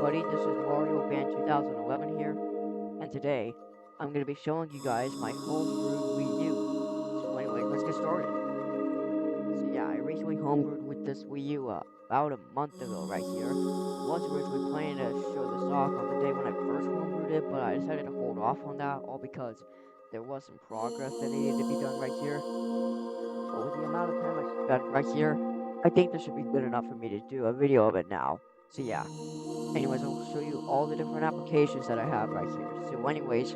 everybody, this is Mario Band 2011 here, and today I'm going to be showing you guys my homebrewed Wii U. So anyway, let's get started. So yeah, I recently homebrewed with this Wii U about a month ago right here. I was originally planning to show this off on the day when I first homebrewed it, but I decided to hold off on that, all because there was some progress that needed to be done right here. But with the amount of time I spent right here, I think this should be good enough for me to do a video of it now. So yeah. Anyways, I'll show you all the different applications that I have right here. So anyways,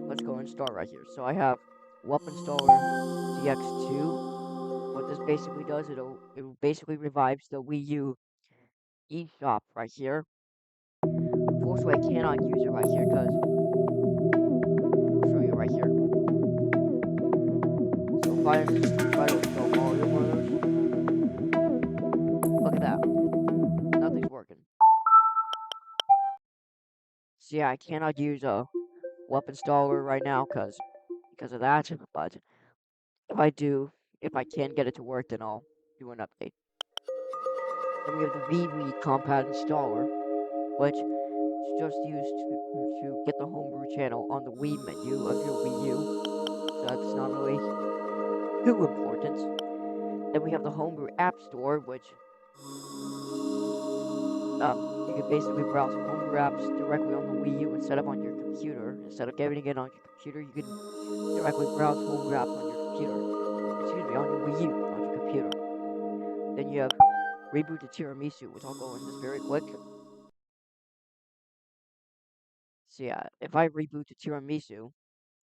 let's go and start right here. So I have Weapon Installer DX2. What this basically does, it basically revives the Wii U eShop right here. Unfortunately, I cannot use it right here because I'll show you right here. So if I try to install Mario Brothers, look at that, nothing's working. So yeah, I cannot use a Weapon Installer right now because of that. But if I do, if I can get it to work, then I'll do an update. Then we have the vWii Compact Installer, which is just used to get the Homebrew channel on the Wii menu of your Wii U, so that's not really too important. Then we have the Homebrew App Store, which you can basically browse Homebrew apps directly on the Wii U instead of on your computer. Instead of getting it on your computer, you can directly browse Homebrew apps on your computer. Excuse me, on your Wii U, on your computer. Then you have Reboot to Tiramisu, which I'll go into this very quick. So yeah, if I reboot to Tiramisu,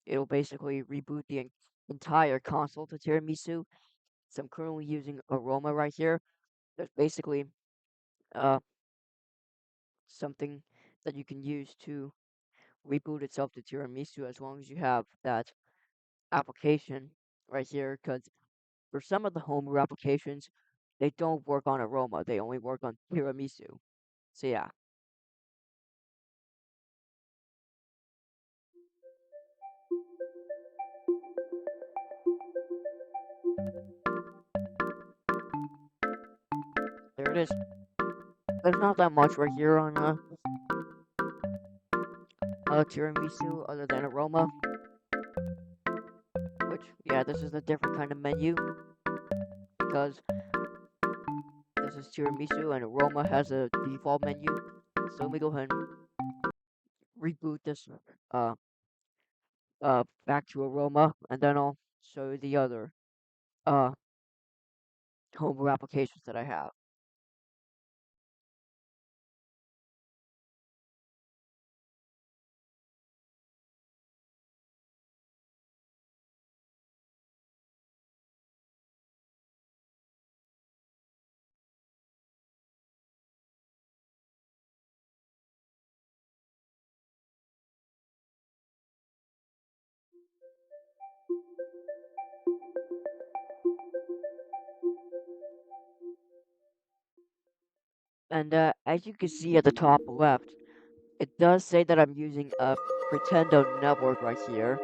it'll basically reboot the entire console to Tiramisu. So I'm currently using Aroma right here. There's basically uh something that you can use to reboot itself to Tiramisu as long as you have that application right here. Because for some of the homebrew applications, they don't work on Aroma. They only work on Tiramisu. So yeah. There it is. There's not that much right here on Tiramisu other than Aroma. Which, yeah, this is a different kind of menu because this is Tiramisu and Aroma has a default menu. So let me go ahead and reboot this uh back to Aroma, and then I'll show you the other uh homebrew applications that I have. And as you can see at the top left, it does say that I'm using a Pretendo network right here.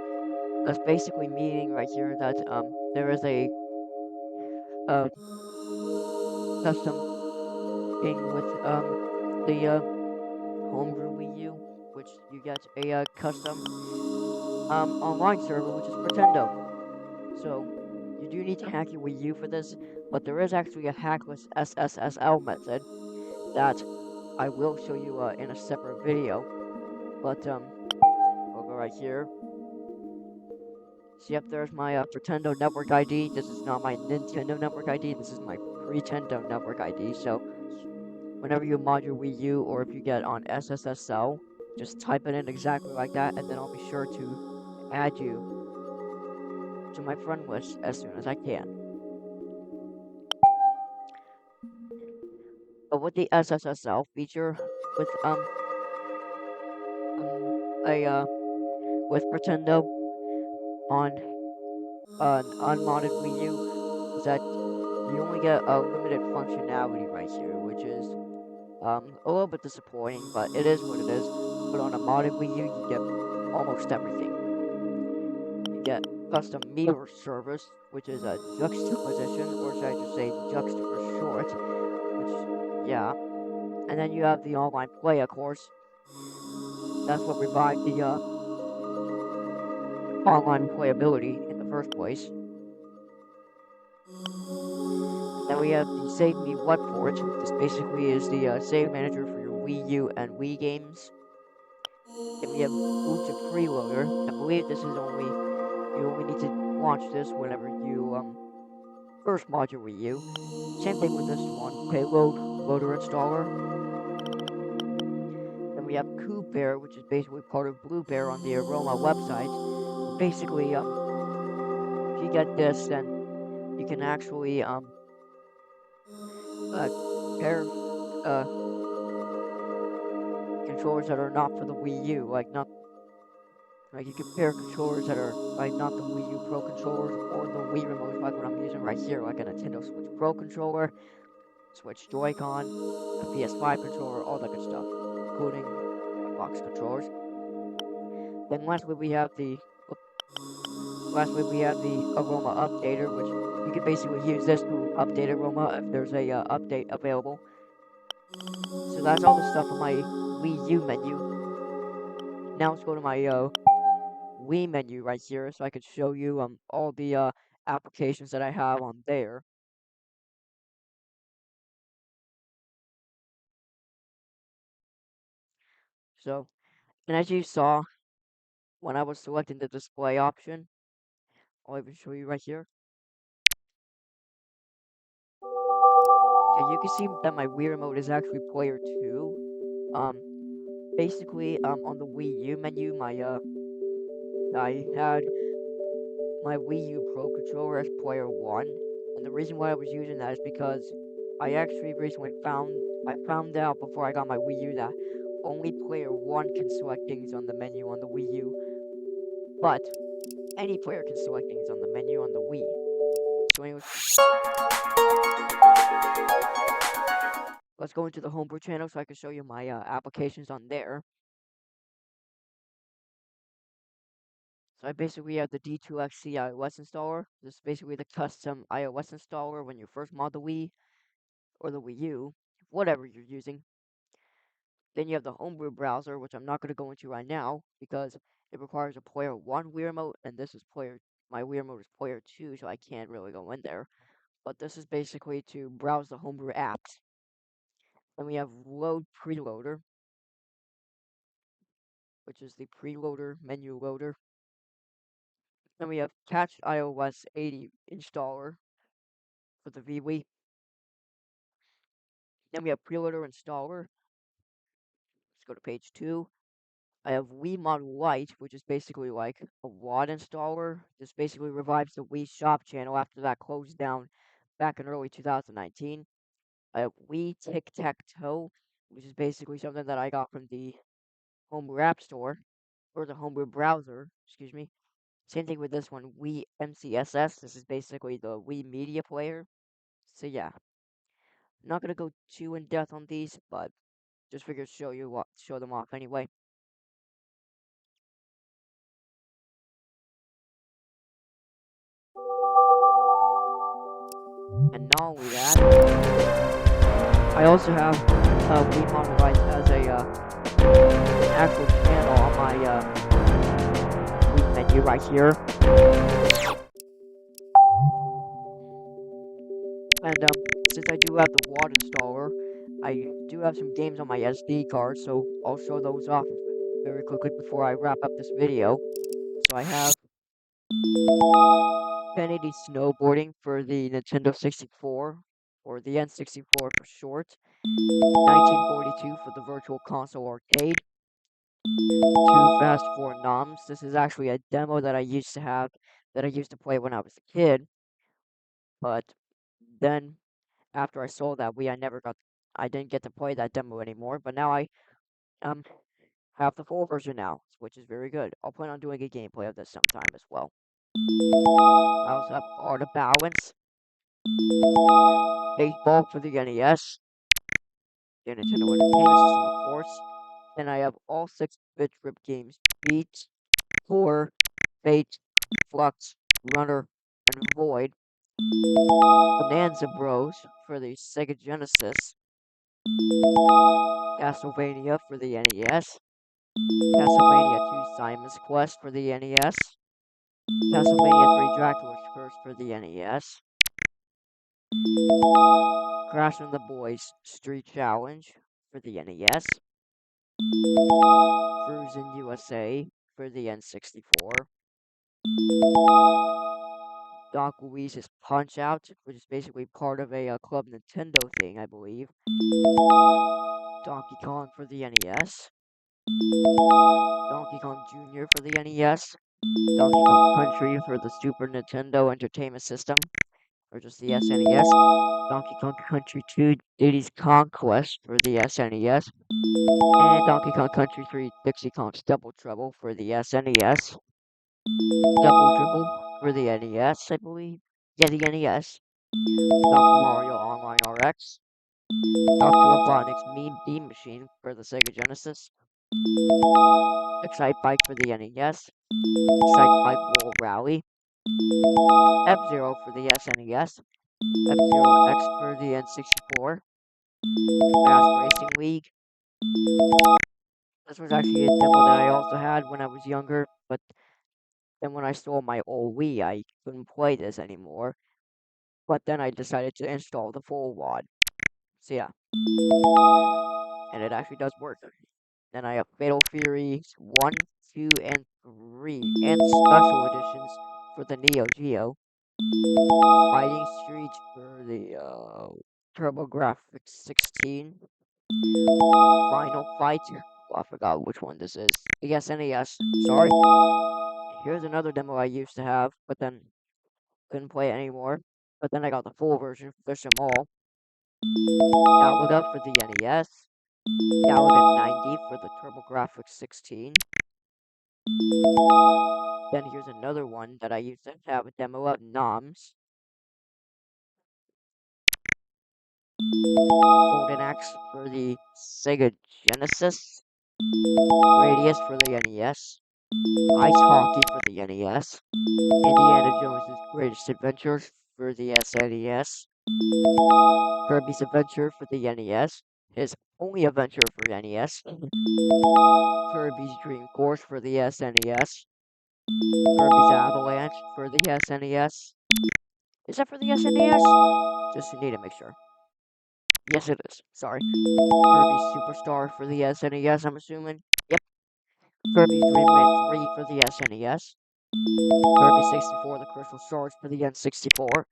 That's basically meaning right here that there is a uh custom thing with the Homebrew Wii U, which you get a custom online server, which is Pretendo. So you do need to hack your Wii U for this, but there is actually a hackless SSSL method that I will show you in a separate video. But we'll go right here. So yep, there's my Pretendo network ID. This is not my Nintendo network ID. This is my Pretendo network ID. So whenever you mod your Wii U or if you get on SSSL, just type it in exactly like that, and then I'll be sure to add you to my friend list as soon as I can. But with the SSSL feature, with a with Pretendo on an unmodded Wii U, is that you only get a limited functionality right here, which is a little bit disappointing, but it is what it is. But on a modded Wii U, you get almost everything. You get custom meter service, which is a juxtaposition, or should I just say juxta for short, which, yeah. And then you have the online play, of course. That's what provides the online playability in the first place. Then we have the Save Me What port. This basically is the save manager for your Wii U and Wii games. Then we have Boot Preloader. I believe this is only you only need to launch this whenever you first mod your Wii U. Same thing with this one, Payload Loader Installer. Then we have Coop Bear, which is basically part of Blue Bear on the Aroma website. But basically, if you get this, then you can actually pair uh controllers that are not for the Wii U, like you can pair controllers that are like not the Wii U Pro controllers or the Wii remotes, like what I'm using right here, like a Nintendo Switch Pro controller, Switch Joy-Con, a PS5 controller, all that good stuff, including Xbox controllers. Then lastly we have the Aroma updater, which you could basically use this to update Aroma if there's a update available. So that's all the stuff on my Wii U menu. Now let's go to my Wii menu right here, so I could show you all the applications that I have on there. So, and as you saw when I was selecting the display option, I'll even show you right here. Okay, you can see that my Wii remote is actually player 2. Basically, on the Wii U menu, I had my Wii U Pro controller as player 1, and the reason why I was using that is because I actually recently found out before I got my Wii U that only player 1 can select things on the menu on the Wii U, but any player can select things on the menu on the Wii. So anyways, let's go into the Homebrew channel so I can show you my applications on there. So I basically have the D2XC iOS installer. This is basically the custom iOS installer when you first mod the Wii or the Wii U, whatever you're using. Then you have the Homebrew browser, which I'm not going to go into right now because it requires a player 1 Wii remote, and my Wii remote is player 2, so I can't really go in there. But this is basically to browse the Homebrew apps. Then we have Load Preloader, which is the preloader menu loader. Then we have Catch iOS 80 installer for the vWii. Then we have preloader installer. Let's go to page 2. I have Wii Mod Lite, which is basically like a WAD installer. This basically revives the Wii Shop channel after that closed down back in early 2019. I have Wii Tic Tac Toe, which is basically something that I got from the Homebrew App Store, or the Homebrew browser, excuse me. Same thing with this one, Wii MCSS. This is basically the Wii Media Player. So yeah, I'm not gonna go too in depth on these, but just figured show them off anyway. And not only that, I also have Wii Monolith as an actual channel on my Wii menu right here. And since I do have the WAD installer, I do have some games on my SD card, so I'll show those off very quickly before I wrap up this video. So I have 1080 Snowboarding for the Nintendo 64, or the N64 for short. 1942 for the Virtual Console Arcade. Too Fast for Noms. This is actually a demo that I used to play when I was a kid. But then after I sold that Wii, I didn't get to play that demo anymore. But now I um have the full version now, which is very good. I'll plan on doing a gameplay of this sometime as well. I also have Art of Balance, Baseball for the NES, the Nintendo Entertainment System, of course. Then I have all 6-bit grip games: Beat, Four, Fate, Flux, Runner, and Void. Bonanza Bros for the Sega Genesis. Castlevania for the NES, Castlevania 2 Simon's Quest for the NES, Castlevania 3 Dracula's Curse for the NES, Crash and the Boys Street Challenge for the NES, Cruisin' USA for the N64, Doc Louise's Punch Out, which is basically part of a Club Nintendo thing, I believe, Donkey Kong for the NES, Donkey Kong Jr. for the NES, Donkey Kong Country for the Super Nintendo Entertainment System, or just the SNES, Donkey Kong Country 2 Diddy's Conquest for the SNES, and Donkey Kong Country 3 Dixie Kong's Double Trouble for the SNES, Double Dribble for the NES, I believe. Yeah, the NES, Dr. Mario Online RX, Dr. Robotnik's Mean Beam Machine for the Sega Genesis, Excite Bike for the NES, Excite Bike World Rally, F-Zero for the SNES, F-Zero X for the N64, Fast Racing League. This was actually a demo that I also had when I was younger, but then when I stole my old Wii, I couldn't play this anymore. But then I decided to install the full WAD. So yeah, and it actually does work. Then I have Fatal Furies 1, 2, and 3, and special editions for the Neo Geo. Fighting Street for the TurboGrafx 16. Final Fight. Oh, I forgot which one this is. Yes, NES. Sorry. Here's another demo I used to have, but then couldn't play it anymore. But then I got the full version, Fish 'em All. Galaga for the NES. Galaga 90 for the TurboGrafx 16. Then here's another one that I used to have a demo of, Noms. Golden Axe for the Sega Genesis. Radius for the NES. Ice Hockey for the NES. Indiana Jones' Greatest Adventures for the SNES. Kirby's Adventure for the NES. His only adventure for NES. Kirby's Dream Course for the SNES. Kirby's Avalanche for the SNES. Is that for the SNES? Just need to make sure. Yes, it is. Sorry. Kirby's Superstar for the SNES, I'm assuming. Yep. Kirby's Dream Land 3 for the SNES. Kirby 64, The Crystal Shards for the N64.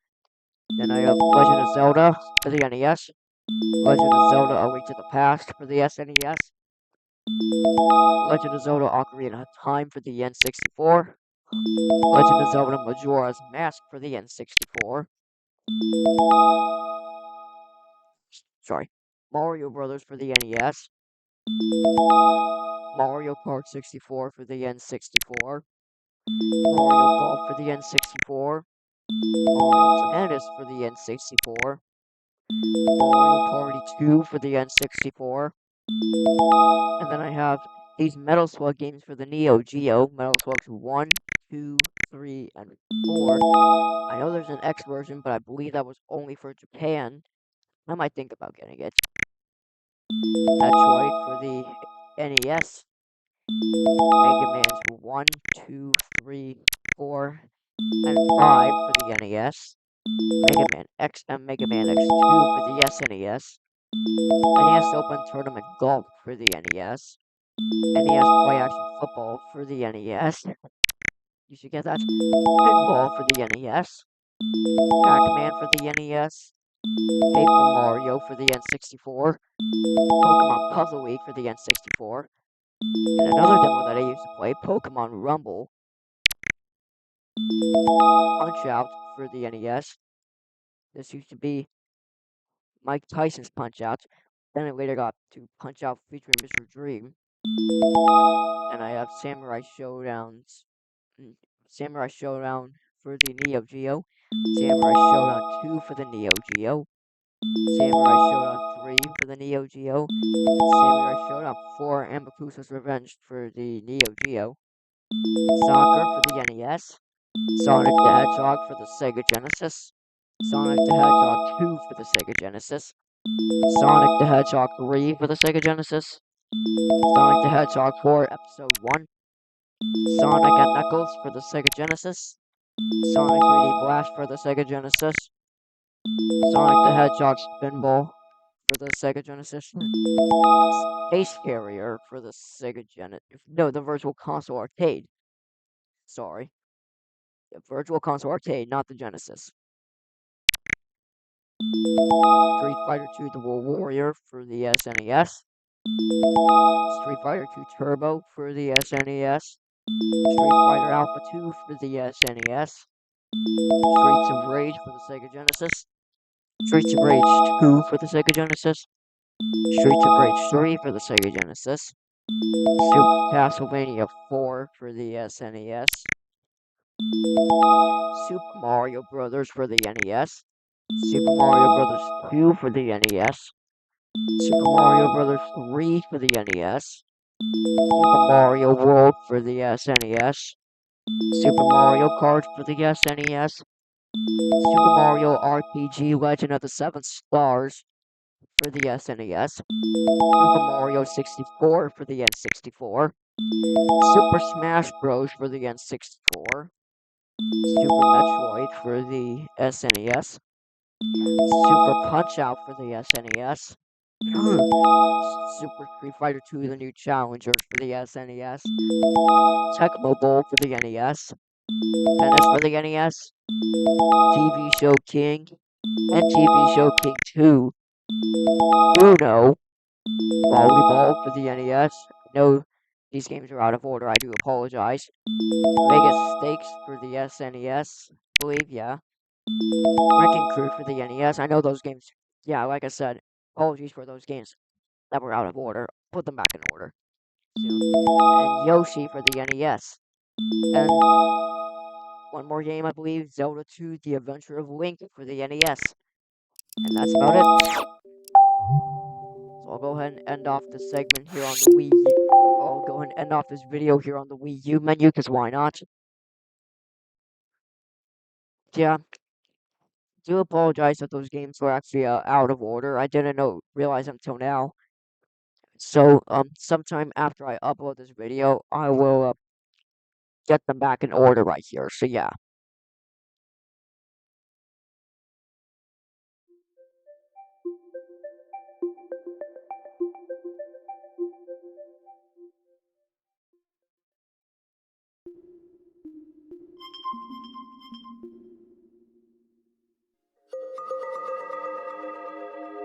Then I have Legend of Zelda for the NES. Legend of Zelda A Link to the Past for the SNES. Legend of Zelda Ocarina of Time for the N64. Legend of Zelda Majora's Mask for the N64. Sorry. Mario Brothers for the NES. Mario Kart 64 for the N64. Mario Golf for the N64. Mario Tennis for the N64. Mario Party 2 for the N64. And then I have these Metal Slug games for the Neo Geo. Metal Slugs 1, 2, 3, and 4. I know there's an X version, but I believe that was only for Japan. I might think about getting it. Metroid for the NES. Mega Man's 1, 2, 3, 4, and 5 for the NES. Mega Man X and Mega Man X2 for the SNES. NES Open Tournament Golf for the NES. NES Play Action Football for the NES. You should get that. Pinball for the NES. Pac-Man for the NES. Paper Mario for the N64. Pokemon Puzzle League for the N64. And another demo that I used to play, Pokemon Rumble. Punch Out for the NES. This used to be Mike Tyson's Punch Out. Then it later got to Punch Out featuring Mr. Dream. And I have Samurai Showdowns. Samurai Showdown for the Neo Geo. Samurai Showdown 2 for the Neo Geo. Samurai Showdown 3 for the Neo Geo. Samurai Showdown 4 and Bakusa's Revenge for the Neo Geo. Soccer for the NES. Sonic the Hedgehog for the Sega Genesis. Sonic the Hedgehog 2 for the Sega Genesis. Sonic the Hedgehog 3 for the Sega Genesis, Sonic the Hedgehog 4 Episode 1, Sonic and Knuckles for the Sega Genesis, Sonic 3D Blast for the Sega Genesis, Sonic the Hedgehog Spinball for the Sega Genesis, Space Carrier for the Sega Genesis. No, the Virtual Console Arcade. Sorry. The Virtual Console Arcade, not the Genesis. Street Fighter 2 The World Warrior for the SNES. Street Fighter 2 Turbo for the SNES. Street Fighter Alpha 2 for the SNES. Streets of Rage for the Sega Genesis. Streets of Rage 2 for the Sega Genesis. Streets of Rage 3 for the Sega Genesis. Super Castlevania 4 for the SNES. Super Mario Brothers for the NES. Super Mario Brothers 2 for the NES. Super Mario Brothers 3 for the NES. Super Mario World for the SNES. Super Mario Kart for the SNES. Super Mario RPG Legend of the Seven Stars for the SNES. Super Mario 64 for the N64. Super Smash Bros. For the N64. Super Metroid for the SNES. Super Punch Out for the SNES. Super Street Fighter 2 The New Challengers for the SNES. Tecmo Bowl for the NES. Tennis for the NES. TV Show King and TV Show King 2. Uno. Volleyball for the NES. No, these games are out of order. I do apologize. Vegas Stakes for the SNES. I believe, yeah. Wrecking Crew for the NES. I know those games. Yeah, like I said, apologies for those games that were out of order. Put them back in order soon. And Yoshi for the NES. And one more game, I believe, Zelda 2: The Adventure of Link for the NES. And that's about it. So I'll go ahead and end off this segment here on the Wii U. I'll go ahead and end off this video here on the Wii U menu, because why not? Yeah, do apologize that those games were actually out of order. I didn't realize until now. So sometime after I upload this video, I will get them back in order right here. So yeah.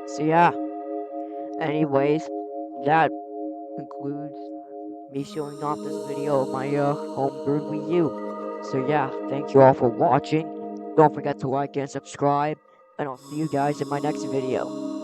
So yeah. Anyways, that concludes me showing off this video of my homebrewed Wii U. So yeah, thank you all for watching. Don't forget to like and subscribe, and I'll see you guys in my next video.